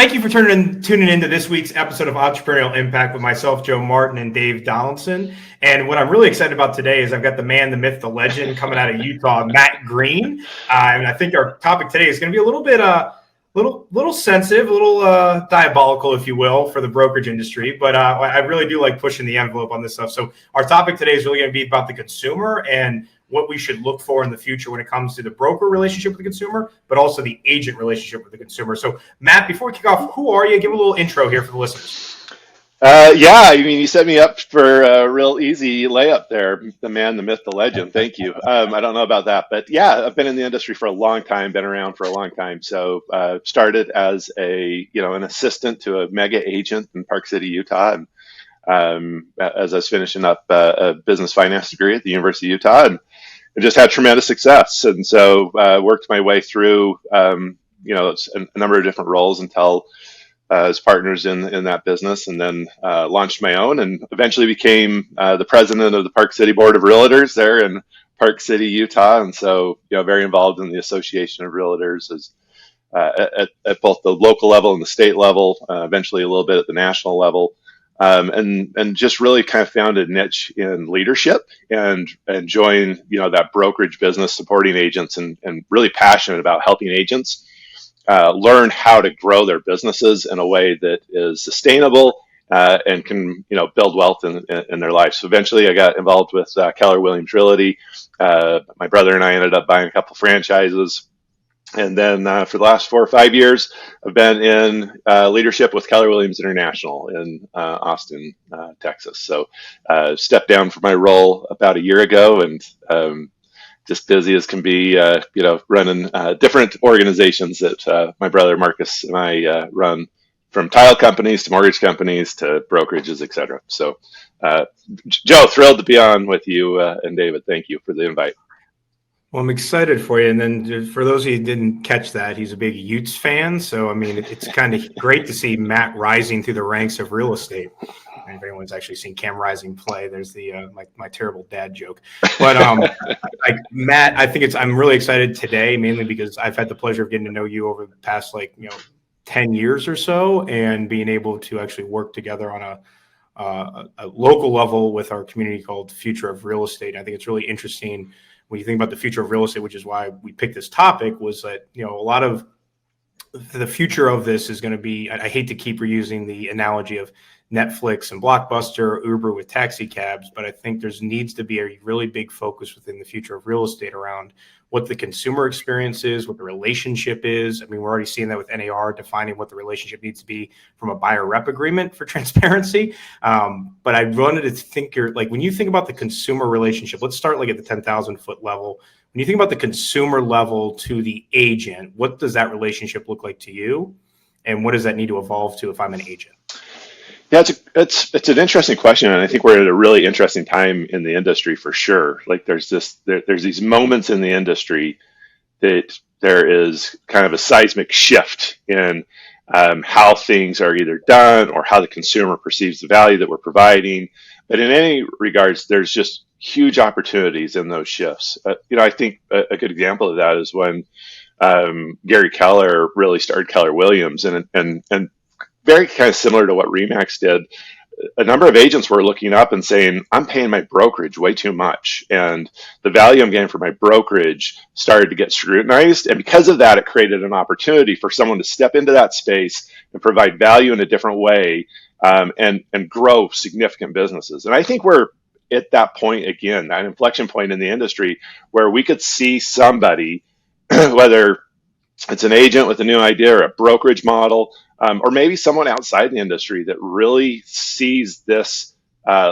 thank you for tuning into this week's episode of Entrepreneurial Impact with myself, Joe Martin, and Dave Donaldson. And what I'm really excited about today is I've got the man, the myth, the legend coming out of Utah, Matt Green. And I think our topic today is going to be a little bit little sensitive, a little diabolical, if you will, for the brokerage industry. But I really do like pushing the envelope on this stuff. So our topic today is really going to be about the consumer and what we should look for in the future when it comes to the broker relationship with the consumer, but also the agent relationship with the consumer. So Matt, before we kick off, who are you? Give a little intro here for the listeners. You set me up for a real easy layup there. The man, the myth, the legend. Thank you. I don't know about that, but yeah, I've been in the industry for a long time, been around for a long time. So started as an assistant to a mega agent in Park City, Utah. And as I was finishing up a business finance degree at the University of Utah, and just had tremendous success. And so worked my way through, a number of different roles until as partners in that business, and then launched my own and eventually became the president of the Park City Board of Realtors there in Park City, Utah. And so, very involved in the Association of Realtors as at both the local level and the state level, eventually a little bit at the national level. And just really kind of found a niche in leadership and enjoying, that brokerage business, supporting agents, and really passionate about helping agents learn how to grow their businesses in a way that is sustainable and can, build wealth in their life. So eventually I got involved with Keller Williams Realty. My brother and I ended up buying a couple franchises. And then for the last 4 or 5 years, I've been in leadership with Keller Williams International in Austin, Texas. So stepped down from my role about a year ago, and just busy as can be, running different organizations that my brother Marcus and I run, from title companies to mortgage companies to brokerages, et cetera. So, Joe, thrilled to be on with you and David. Thank you for the invite. Well, I'm excited for you. And then for those of you who didn't catch that, he's a big Utes fan. So, I mean, it's kind of great to see Matt rising through the ranks of real estate. And if anyone's actually seen Cam Rising play, there's the my terrible dad joke. But like Matt, I'm really excited today, mainly because I've had the pleasure of getting to know you over the past 10 years or so, and being able to actually work together on a local level with our community called Future of Real Estate. I think it's really interesting when you think about the future of real estate, which is why we picked this topic, was that, a lot of the future of this is going to be, I hate to keep reusing the analogy of Netflix and Blockbuster, Uber with taxi cabs, but I think there's needs to be a really big focus within the future of real estate around what the consumer experience is, what the relationship is. I mean, we're already seeing that with NAR defining what the relationship needs to be from a buyer rep agreement for transparency. But I wanted to think when you think about the consumer relationship, let's start at the 10,000 foot level. When you think about the consumer level to the agent, what does that relationship look like to you? And what does that need to evolve to if I'm an agent? Yeah, it's an interesting question, and I think we're at a really interesting time in the industry for sure. There's these moments in the industry that there is kind of a seismic shift in how things are either done or how the consumer perceives the value that we're providing. But in any regards, there's just huge opportunities in those shifts. I think a good example of that is when Gary Keller really started Keller Williams, and very kind of similar to what Remax did. A number of agents were looking up and saying, I'm paying my brokerage way too much, and the value I'm getting for my brokerage started to get scrutinized. And because of that, it created an opportunity for someone to step into that space and provide value in a different way, and grow significant businesses. And I think we're at that point again, that inflection point in the industry where we could see somebody, whether it's an agent with a new idea or a brokerage model, or maybe someone outside the industry that really sees this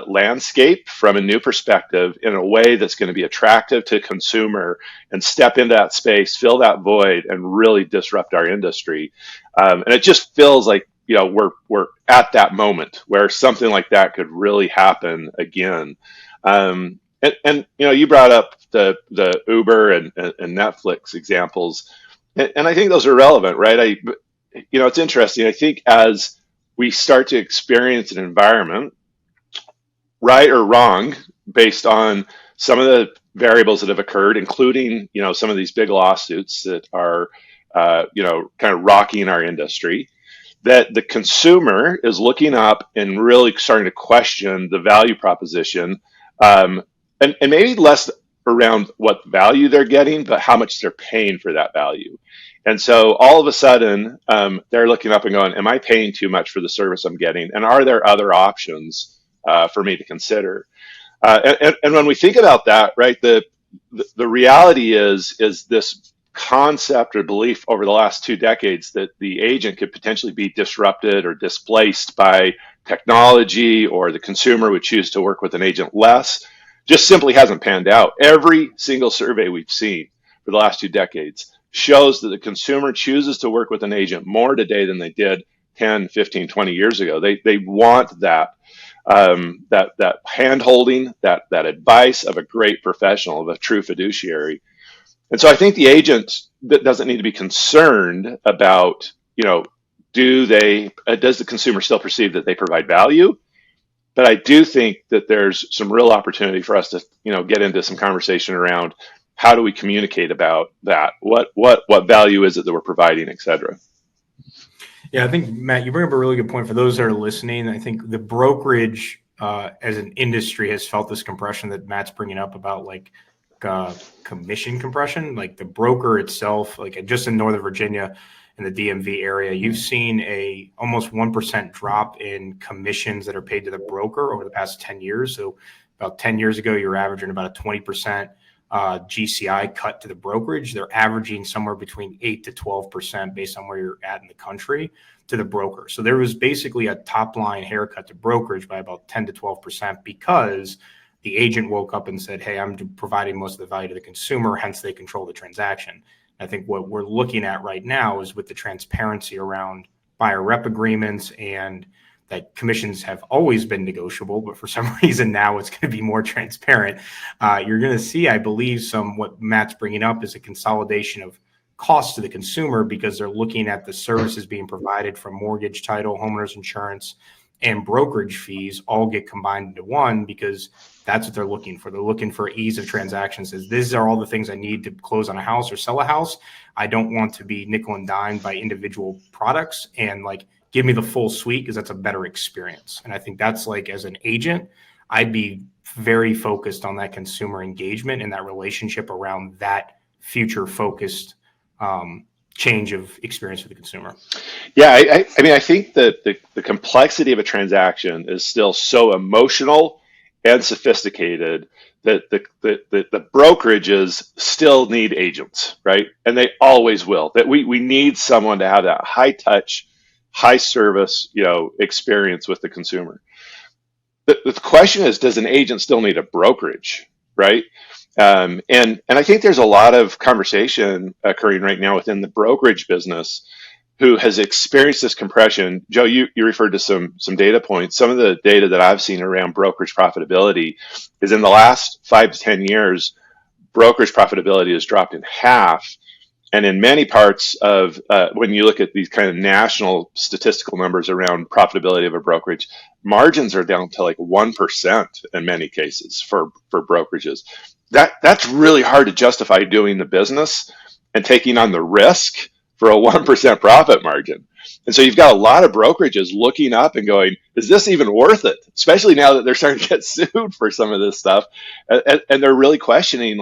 landscape from a new perspective in a way that's going to be attractive to consumer, and step into that space, fill that void, and really disrupt our industry. And it just feels like we're at that moment where something like that could really happen again. And you brought up the Uber and Netflix examples. And I think those are relevant, right? It's interesting. I think as we start to experience an environment, right or wrong, based on some of the variables that have occurred, including, some of these big lawsuits that are, kind of rocking our industry, that the consumer is looking up and really starting to question the value proposition, and maybe less around what value they're getting, but how much they're paying for that value. And so all of a sudden, they're looking up and going, am I paying too much for the service I'm getting? And are there other options for me to consider? And when we think about that, right, the reality is this concept or belief over the last 2 decades that the agent could potentially be disrupted or displaced by technology, or the consumer would choose to work with an agent less, just simply hasn't panned out. Every single survey we've seen for the last 2 decades shows that the consumer chooses to work with an agent more today than they did 10, 15, 20 years ago. They want that that hand holding, that advice of a great professional, of a true fiduciary. And so I think the agent that doesn't need to be concerned about, does the consumer still perceive that they provide value? But I do think that there's some real opportunity for us to, get into some conversation around how do we communicate about that? What value is it that we're providing, et cetera? Yeah, I think, Matt, you bring up a really good point for those that are listening. I think the brokerage as an industry has felt this compression that Matt's bringing up about commission compression. Like the broker itself, like just in Northern Virginia in the DMV area, you've seen a almost 1% drop in commissions that are paid to the broker over the past 10 years. So about 10 years ago, you're averaging about a 20% GCI cut to the brokerage. They're averaging somewhere between 8 to 12% based on where you're at in the country to the broker. So there was basically a top line haircut to brokerage by about 10 to 12% because the agent woke up and said, hey, I'm providing most of the value to the consumer, hence they control the transaction. I think what we're looking at right now is with the transparency around buyer rep agreements, and that commissions have always been negotiable, but for some reason now it's going to be more transparent. You're going to see, I believe, what Matt's bringing up is a consolidation of costs to the consumer because they're looking at the services being provided from mortgage, title, homeowners insurance, and brokerage fees all get combined into one because that's what they're looking for. They're looking for ease of transactions. These are all the things I need to close on a house or sell a house. I don't want to be nickel and dime by individual products, and give me the full suite because that's a better experience. And I think that's as an agent, I'd be very focused on that consumer engagement and that relationship around that future focused change of experience for the consumer. Yeah, I think that the complexity of a transaction is still so emotional and sophisticated that the brokerages still need agents, right? And they always will. That we need someone to have that high touch, high service, experience with the consumer. The question is, does an agent still need a brokerage, right? And I think there's a lot of conversation occurring right now within the brokerage business who has experienced this compression. Joe, you referred to some data points. Some of the data that I've seen around brokerage profitability is in the last 5 to 10 years, brokerage profitability has dropped in half. And in many parts of, when you look at these kind of national statistical numbers around profitability of a brokerage, margins are down to 1% in many cases for brokerages. That's really hard to justify doing the business and taking on the risk for a 1% profit margin. And so you've got a lot of brokerages looking up and going, is this even worth it? Especially now that they're starting to get sued for some of this stuff. And they're really questioning,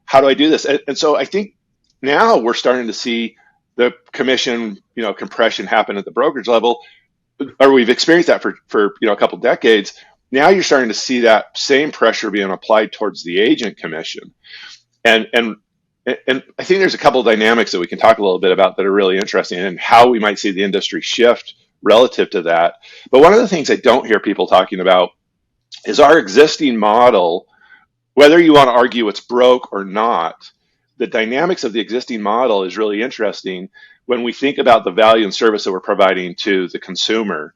how do I do this? And so I think now we're starting to see the commission, compression happen at the brokerage level, or we've experienced that for a couple decades. Now you're starting to see that same pressure being applied towards the agent commission. And I think there's a couple of dynamics that we can talk a little bit about that are really interesting and how we might see the industry shift relative to that. But one of the things I don't hear people talking about is our existing model, whether you want to argue it's broke or not. The dynamics of the existing model is really interesting when we think about the value and service that we're providing to the consumer.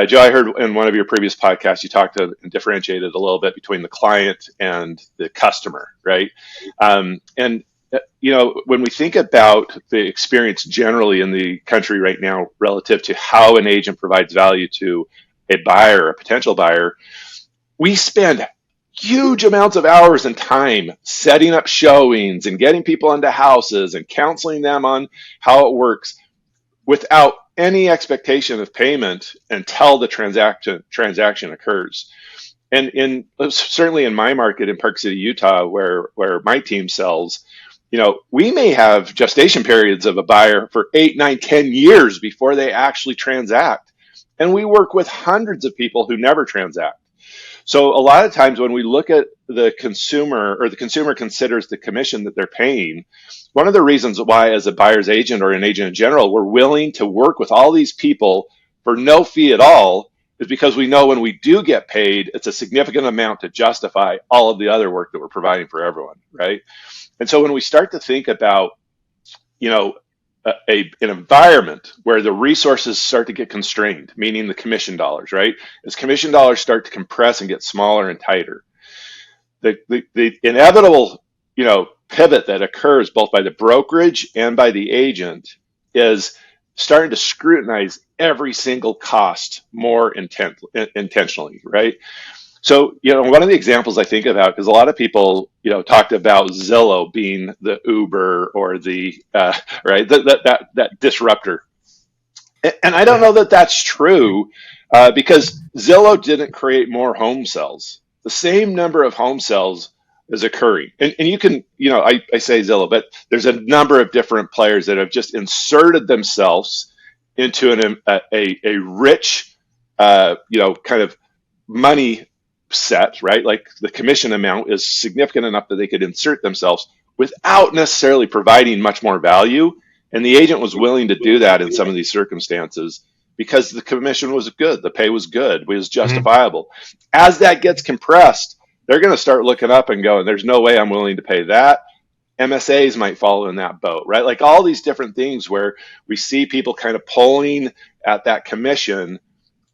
Joe, I heard in one of your previous podcasts, you talked and differentiated a little bit between the client and the customer, right? When we think about the experience generally in the country right now relative to how an agent provides value to a buyer, a potential buyer, we spend huge amounts of hours and time setting up showings and getting people into houses and counseling them on how it works without any expectation of payment until the transaction occurs. And certainly in my market in Park City, Utah, where my team sells, we may have gestation periods of a buyer for 8, 9, 10 years before they actually transact. And we work with hundreds of people who never transact. So a lot of times when we look at the consumer, or the consumer considers the commission that they're paying, one of the reasons why as a buyer's agent or an agent in general, we're willing to work with all these people for no fee at all is because we know when we do get paid, it's a significant amount to justify all of the other work that we're providing for everyone, right? And so when we start to think about, an environment where the resources start to get constrained, meaning the commission dollars, right? As commission dollars start to compress and get smaller and tighter, the inevitable, pivot that occurs both by the brokerage and by the agent is starting to scrutinize every single cost more intentionally, right? So, one of the examples I think about, because a lot of people, talked about Zillow being the Uber or the, right, that disruptor. And I don't know that that's true because Zillow didn't create more home sales. The same number of home sales is occurring. And you can, I say Zillow, but there's a number of different players that have just inserted themselves into a rich, kind of money set, right? Like the commission amount is significant enough that they could insert themselves without necessarily providing much more value. And the agent was willing to do that in some of these circumstances because the commission was good, the pay was good, was justifiable. Mm-hmm. As that gets compressed, they're going to start looking up and going, there's no way I'm willing to pay that. MSAs might follow in that boat, right? Like all these different things where we see people kind of pulling at that commission.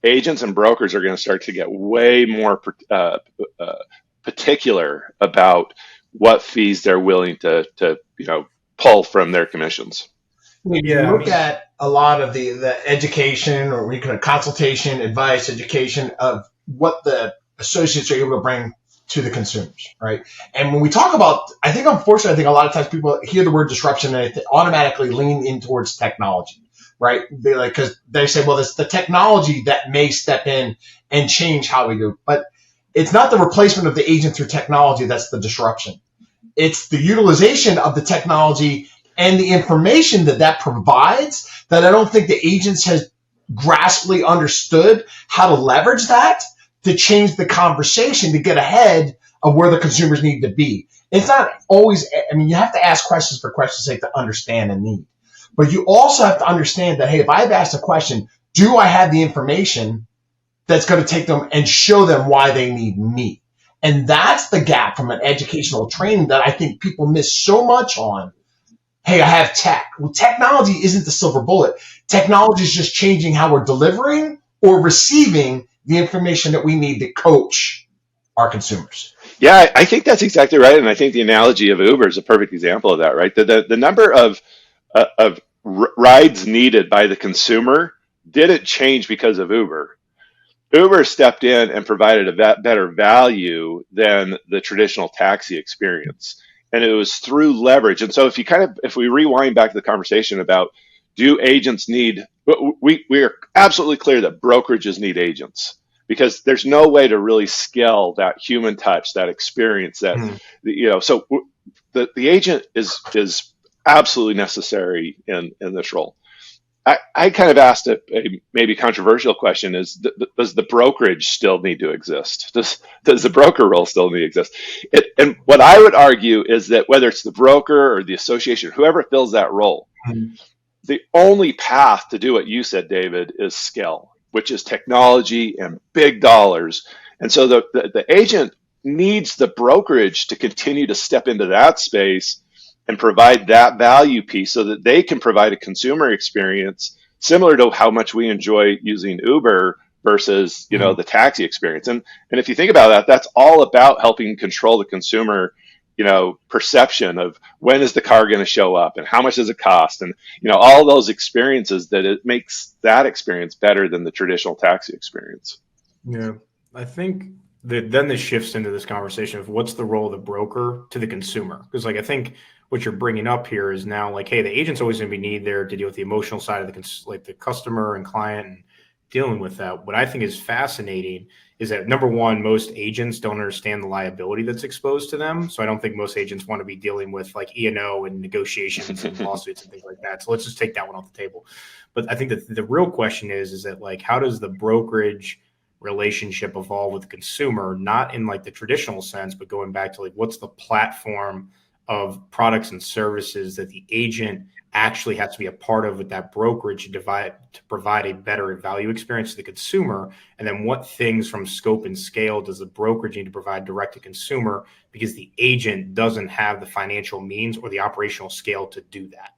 Agents and brokers are going to start to get way more particular about what fees they're willing to pull from their commissions. When you look at a lot of the education, or we can consultation, advice, education of what the associates are able to bring to the consumers, right? And when we talk about, unfortunately, I think a lot of times people hear the word disruption and they automatically lean in towards technology. Right? Because they say, well, it's the technology that may step in and change how we do. But it's not the replacement of the agent through technology that's the disruption. It's the utilization of the technology and the information that provides that I don't think the agents has graspfully understood how to leverage that to change the conversation to get ahead of where the consumers need to be. It's not always, you have to ask questions for questions' sake to understand and need. But you also have to understand that, hey, if I've asked a question, do I have the information that's going to take them and show them why they need me? And that's the gap from an educational training that I think people miss so much on. Hey, I have tech. Well, technology isn't the silver bullet. Technology is just changing how we're delivering or receiving the information that we need to coach our consumers. Yeah, I think that's exactly right. And I think the analogy of Uber is a perfect example of that, right? The number of rides needed by the consumer didn't change because of Uber. Uber stepped in and provided a better value than the traditional taxi experience. And it was through leverage. And so if we rewind back to the conversation about do agents need, we are absolutely clear that brokerages need agents because there's no way to really scale that human touch, that experience that, so the agent is absolutely necessary in this role. I kind of asked a maybe controversial question is, does the brokerage still need to exist? Does the broker role still need to exist? And what I would argue is that whether it's the broker or the association, whoever fills that role, the only path to do what you said, David, is scale, which is technology and big dollars. And so the agent needs the brokerage to continue to step into that space and provide that value piece so that they can provide a consumer experience similar to how much we enjoy using Uber versus, the taxi experience. And if you think about that, that's all about helping control the consumer, perception of when is the car going to show up and how much does it cost? And, all those experiences that it makes that experience better than the traditional taxi experience. Yeah, I think then this shifts into this conversation of what's the role of the broker to the consumer? Because like I think what you're bringing up here is now like, hey, the agent's always going to be needed there to deal with the emotional side of the customer and client and dealing with that. What I think is fascinating is that number one, most agents don't understand the liability that's exposed to them. So I don't think most agents want to be dealing with like E&O and negotiations and lawsuits and things like that. So let's just take that one off the table. But I think that the real question is that like, how does the brokerage relationship evolve with the consumer, not in like the traditional sense, but going back to like, what's the platform of products and services that the agent actually has to be a part of with that brokerage to provide a better value experience to the consumer? And then what things from scope and scale does the brokerage need to provide direct to consumer because the agent doesn't have the financial means or the operational scale to do that,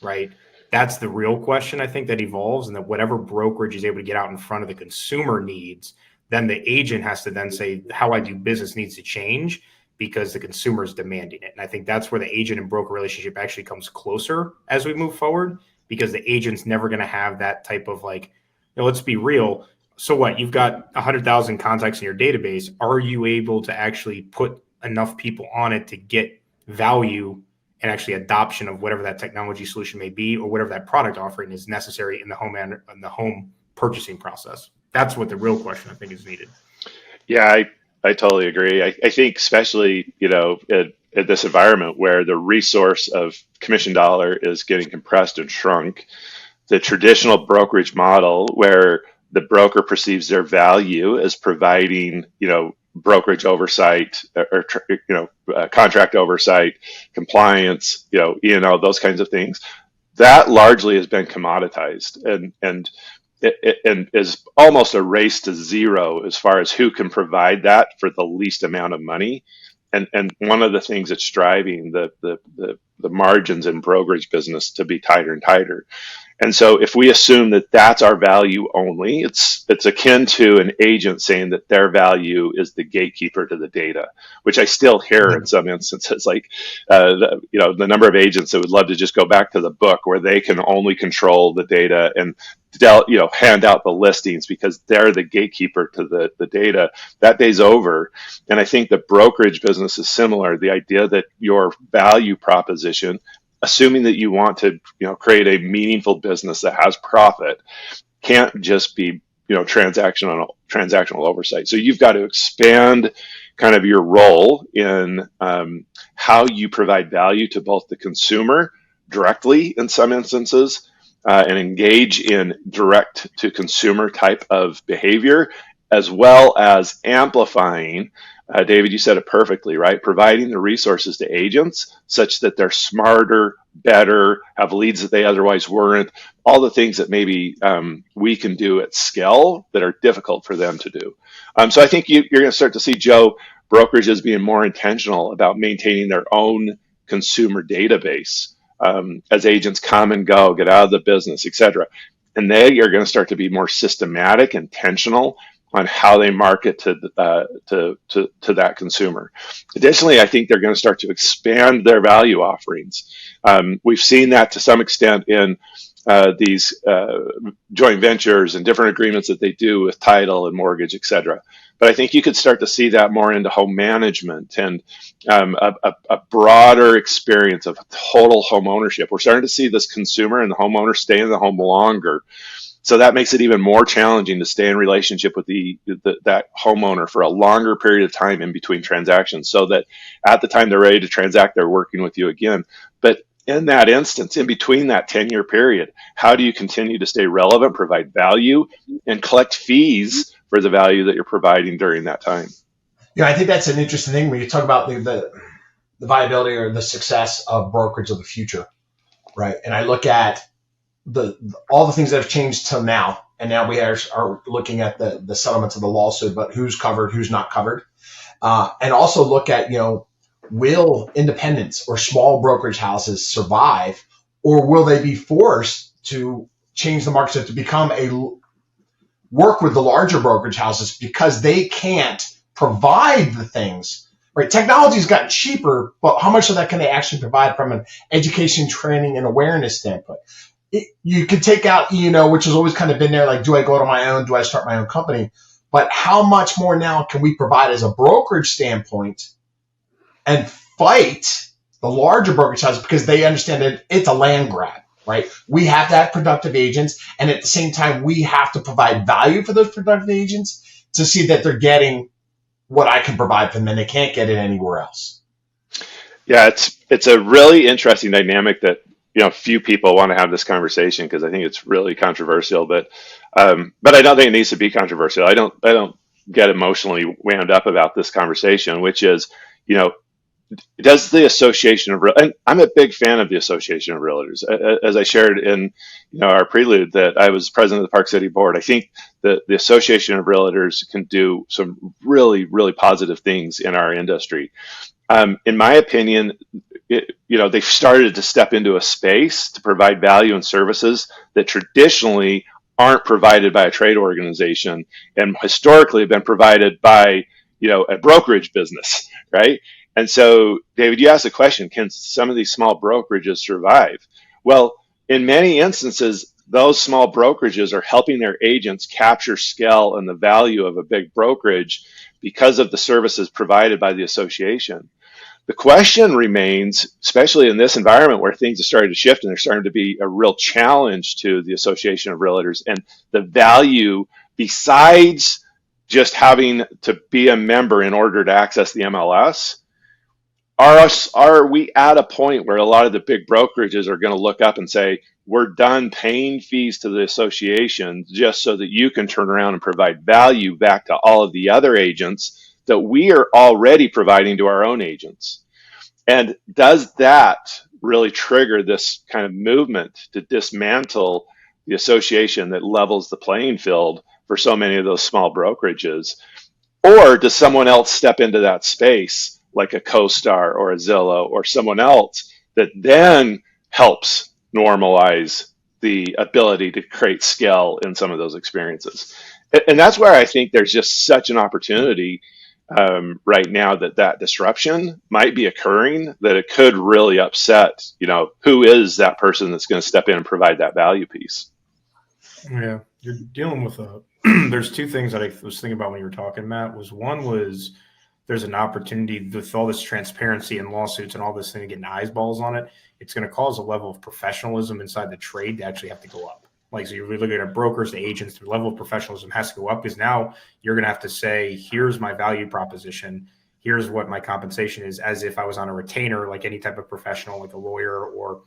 right? That's the real question, I think, that evolves, and that whatever brokerage is able to get out in front of the consumer needs, then the agent has to then say, how I do business needs to change because the consumer is demanding it. And I think that's where the agent and broker relationship actually comes closer as we move forward, because the agent's never going to have that type of like, you know, let's be real. So what? You've got 100,000 contacts in your database. Are you able to actually put enough people on it to get value and actually adoption of whatever that technology solution may be or whatever that product offering is necessary in the home purchasing process? That's what the real question I think is needed. Yeah, I totally agree. I think especially, you know, in this environment where the resource of commission dollar is getting compressed and shrunk, the traditional brokerage model where the broker perceives their value as providing, you know, brokerage oversight or contract oversight, compliance, you know, E&O, those kinds of things, that largely has been commoditized and is almost a race to zero as far as who can provide that for the least amount of money. And one of the things that's driving the margins in brokerage business to be tighter and tighter. And so if we assume that that's our value only, it's akin to an agent saying that their value is the gatekeeper to the data, which I still hear in some instances, like, the number of agents that would love to just go back to the book where they can only control the data and hand out the listings because they're the gatekeeper to the data. That day's over. And I think the brokerage business is similar. The idea that your value proposition, assuming that you want to, create a meaningful business that has profit, can't just be, transactional oversight. So you've got to expand kind of your role in how you provide value to both the consumer directly in some instances and engage in direct to consumer type of behavior, as well as amplifying. David, you said it perfectly, right? Providing the resources to agents such that they're smarter, better, have leads that they otherwise weren't, all the things that maybe we can do at scale that are difficult for them to do. So I think you're going to start to see, Joe, brokerages being more intentional about maintaining their own consumer database as agents come and go, get out of the business, et cetera. And they are going to start to be more systematic, intentional on how they market to that consumer. Additionally, I think they're going to start to expand their value offerings. We've seen that to some extent in these joint ventures and different agreements that they do with title and mortgage, et cetera. But I think you could start to see that more into home management and a broader experience of total home ownership. We're starting to see this consumer and the homeowner stay in the home longer. So that makes it even more challenging to stay in relationship with that homeowner for a longer period of time in between transactions, so that at the time they're ready to transact, they're working with you again. But in that instance, in between that 10-year period, how do you continue to stay relevant, provide value, and collect fees for the value that you're providing during that time? Yeah, I think that's an interesting thing when you talk about the viability or the success of brokerage of the future, right? And I look at all the things that have changed till now, and now we are looking at the settlements of the lawsuit, but who's covered, who's not covered, and also look at, will independents or small brokerage houses survive, or will they be forced to change the market to work with the larger brokerage houses because they can't provide the things, right? Technology's gotten cheaper, but how much of that can they actually provide from an education, training, and awareness standpoint? You could take out E&O, which has always kind of been there, like, do I go to my own? Do I start my own company? But how much more now can we provide as a brokerage standpoint and fight the larger brokerage houses because they understand that it's a land grab, right? We have to have productive agents, and at the same time, we have to provide value for those productive agents to see that they're getting what I can provide for them, and they can't get it anywhere else. Yeah, it's a really interesting dynamic that few people want to have this conversation because I think it's really controversial. But I don't think it needs to be controversial. I don't get emotionally wound up about this conversation, which is, does the Association of and I'm a big fan of the Association of Realtors. As I shared in our prelude that I was president of the Park City Board, I think that the Association of Realtors can do some really, really positive things in our industry. In my opinion, they've started to step into a space to provide value and services that traditionally aren't provided by a trade organization and historically have been provided by a brokerage business, right? And so, David, you asked the question, can some of these small brokerages survive? Well, in many instances, those small brokerages are helping their agents capture scale and the value of a big brokerage because of the services provided by the association. The question remains, especially in this environment where things are starting to shift and there's starting to be a real challenge to the Association of Realtors and the value besides just having to be a member in order to access the MLS. Are we at a point where a lot of the big brokerages are going to look up and say, we're done paying fees to the association just so that you can turn around and provide value back to all of the other agents that we are already providing to our own agents? And does that really trigger this kind of movement to dismantle the association that levels the playing field for so many of those small brokerages? Or does someone else step into that space, like a CoStar or a Zillow or someone else that then helps normalize the ability to create scale in some of those experiences? And that's where I think there's just such an opportunity right now that disruption might be occurring, that it could really upset, who is that person that's going to step in and provide that value piece. Yeah, you're dealing with there's two things that I was thinking about when you were talking, Matt. One was there's an opportunity with all this transparency and lawsuits and all this thing getting eyeballs on it. It's going to cause a level of professionalism inside the trade to actually have to go up. Like, so you're looking at brokers, the agents, the level of professionalism has to go up because now you're going to have to say, here's my value proposition. Here's what my compensation is, as if I was on a retainer, like any type of professional, like a lawyer or,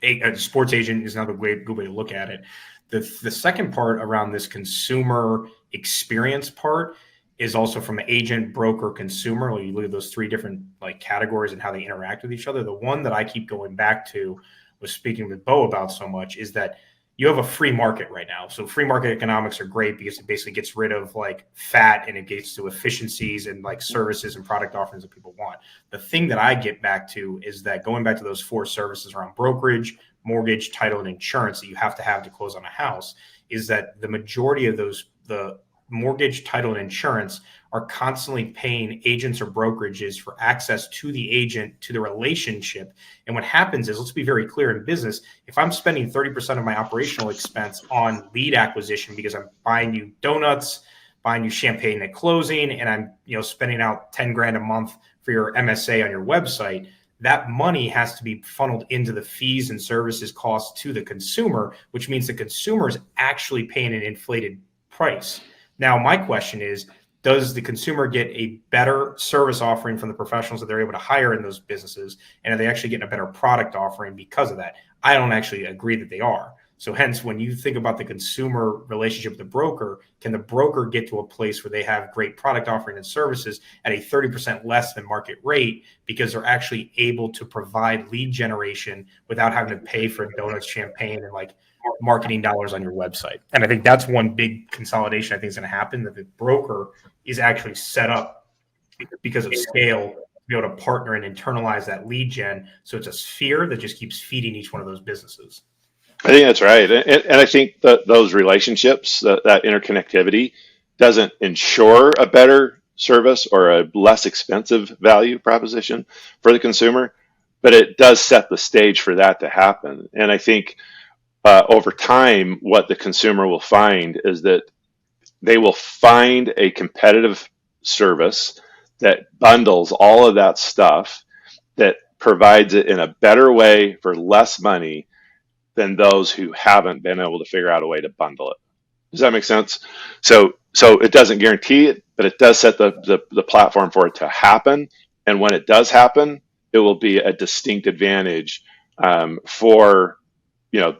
a sports agent is another good way to look at it. The second part around this consumer experience part is also from agent, broker, consumer. When you look at those three different categories and how they interact with each other, the one that I keep going back to was speaking with Bo about so much is that you have a free market right now. So free market economics are great because it basically gets rid of fat and it gets to efficiencies and services and product offerings that people want. The thing that I get back to is that going back to those four services around brokerage, mortgage, title, and insurance that you have to close on a house, is that the majority of those, the mortgage, title, and insurance, are constantly paying agents or brokerages for access to the agent, to the relationship. And what happens is, let's be very clear in business, if I'm spending 30% of my operational expense on lead acquisition because I'm buying you donuts, buying you champagne at closing, and I'm spending out 10 grand a month for your MSA on your website, that money has to be funneled into the fees and services costs to the consumer, which means the consumer is actually paying an inflated price. Now, my question is, does the consumer get a better service offering from the professionals that they're able to hire in those businesses? And are they actually getting a better product offering because of that? I don't actually agree that they are. So hence, when you think about the consumer relationship with the broker, can the broker get to a place where they have great product offering and services at a 30% less than market rate because they're actually able to provide lead generation without having to pay for donuts, champagne, and marketing dollars on your website? And I think that's one big consolidation I think is going to happen, that the broker is actually set up because of scale to be able to partner and internalize that lead gen. So it's a sphere that just keeps feeding each one of those businesses. I think that's right. And I think that those relationships, that interconnectivity doesn't ensure a better service or a less expensive value proposition for the consumer, but it does set the stage for that to happen. And I think over time, what the consumer will find is that they will find a competitive service that bundles all of that stuff, that provides it in a better way for less money than those who haven't been able to figure out a way to bundle it. Does that make sense? So it doesn't guarantee it, but it does set the platform for it to happen. And when it does happen, it will be a distinct advantage for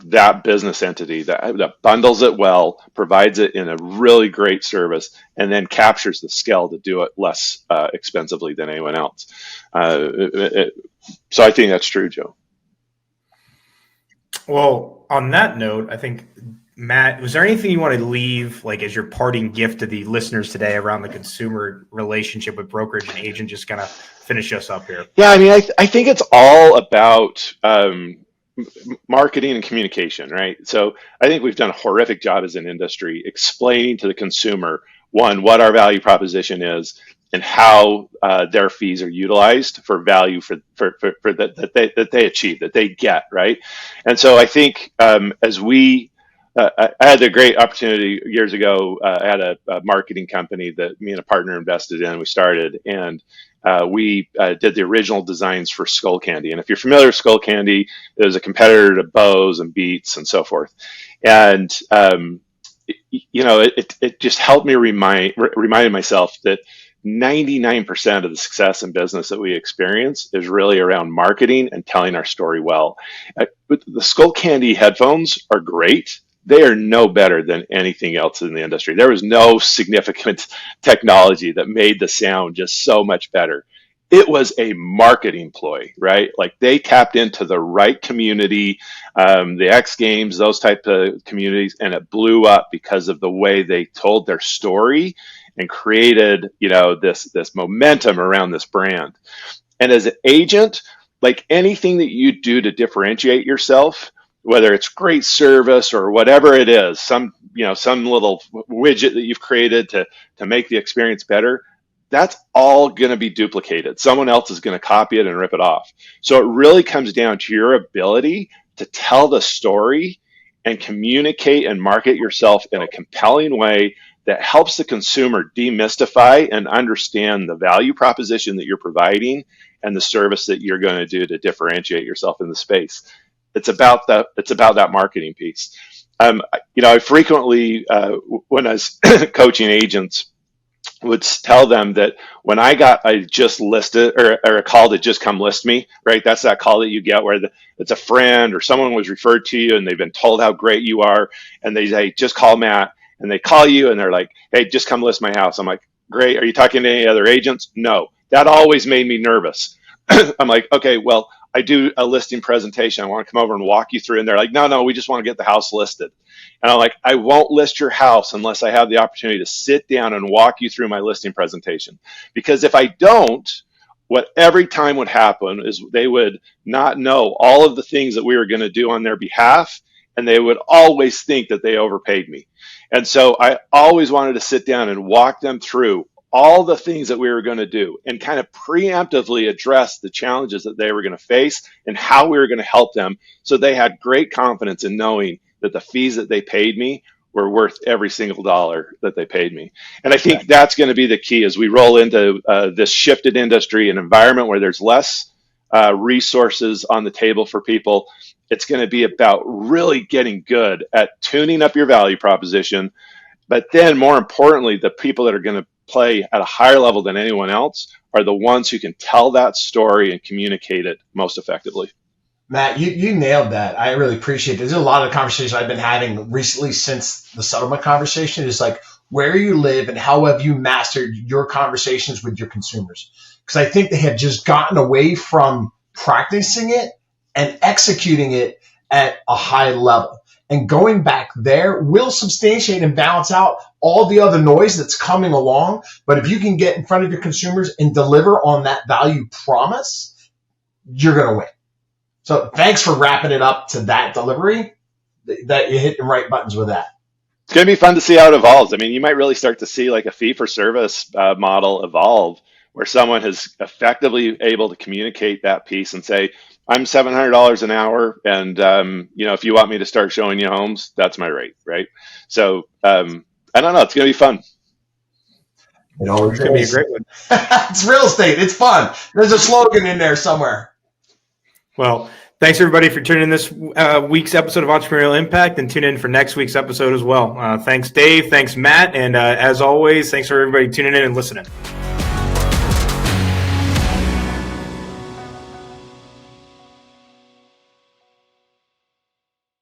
that business entity that bundles it well, provides it in a really great service, and then captures the scale to do it less expensively than anyone else. So I think that's true, Joe. Well, on that note, I think, Matt, was there anything you want to leave like as your parting gift to the listeners today around the consumer relationship with brokerage and agent? Just kind of finish us up here. Yeah, I mean, I think it's all about marketing and communication, right? So I think we've done a horrific job as an industry explaining to the consumer, one, what our value proposition is and how their fees are utilized for value that they achieve, that they get, right? And so I think as we I had a great opportunity years ago. I had a marketing company that me and a partner invested in. We started, and we did the original designs for Skull Candy. And if you're familiar with Skull Candy, it was a competitor to Bose and Beats and so forth. And it just helped me reminded myself that 99% of the success in business that we experience is really around marketing and telling our story well. The Skull Candy headphones are great. They are no better than anything else in the industry. There was no significant technology that made the sound just so much better. It was a marketing ploy, right? Like they tapped into the right community, the X Games, those type of communities, and it blew up because of the way they told their story and created, this momentum around this brand. And as an agent, like anything that you do to differentiate yourself, whether it's great service or whatever it is, some little widget that you've created to make the experience better, that's all going to be duplicated. Someone else is going to copy it and rip it off. So it really comes down to your ability to tell the story and communicate and market yourself in a compelling way that helps the consumer demystify and understand the value proposition that you're providing and the service that you're going to do to differentiate yourself in the space. It's about that marketing piece. I frequently, when I was coaching agents, would tell them that when I just listed or a call to just come list me, right? That's that call that you get where it's a friend or someone was referred to you and they've been told how great you are. And they say, just call Matt. And they call you and they're like, hey, just come list my house. I'm like, great. Are you talking to any other agents? No. That always made me nervous. I'm like, okay, well, I do a listing presentation. I want to come over and walk you through. And they're like, no, we just want to get the house listed. And I'm like, I won't list your house unless I have the opportunity to sit down and walk you through my listing presentation. Because if I don't, what every time would happen is they would not know all of the things that we were going to do on their behalf. And they would always think that they overpaid me. And so I always wanted to sit down and walk them through all the things that we were going to do and kind of preemptively address the challenges that they were going to face and how we were going to help them. So they had great confidence in knowing that the fees that they paid me were worth every single dollar that they paid me. And I think that's going to be the key as we roll into this shifted industry, an environment where there's less resources on the table for people. It's going to be about really getting good at tuning up your value proposition. But then more importantly, the people that are going to play at a higher level than anyone else are the ones who can tell that story and communicate it most effectively. Matt, you nailed that. I really appreciate it. There's a lot of conversations I've been having recently since the settlement conversation is like where you live and how have you mastered your conversations with your consumers? Because I think they have just gotten away from practicing it and executing it at a high level. And going back there will substantiate and balance out all the other noise that's coming along. But if you can get in front of your consumers and deliver on that value promise, you're going to win. So thanks for wrapping it up to that delivery. That you hit the right buttons with that. It's going to be fun to see how it evolves. I mean, you might really start to see like a fee-for-service model evolve where someone is effectively able to communicate that piece and say, I'm $700 an hour, and if you want me to start showing you homes, that's my rate, right? So I I don't know. It's going to be fun. It always It's going to be a is. great one. It's real estate. It's fun. There's a slogan in there somewhere. Well, thanks everybody for tuning in this week's episode of Entrepreneurial Impact, and tune in for next week's episode as well. Thanks, Dave. Thanks, Matt. And as always, thanks for everybody tuning in and listening.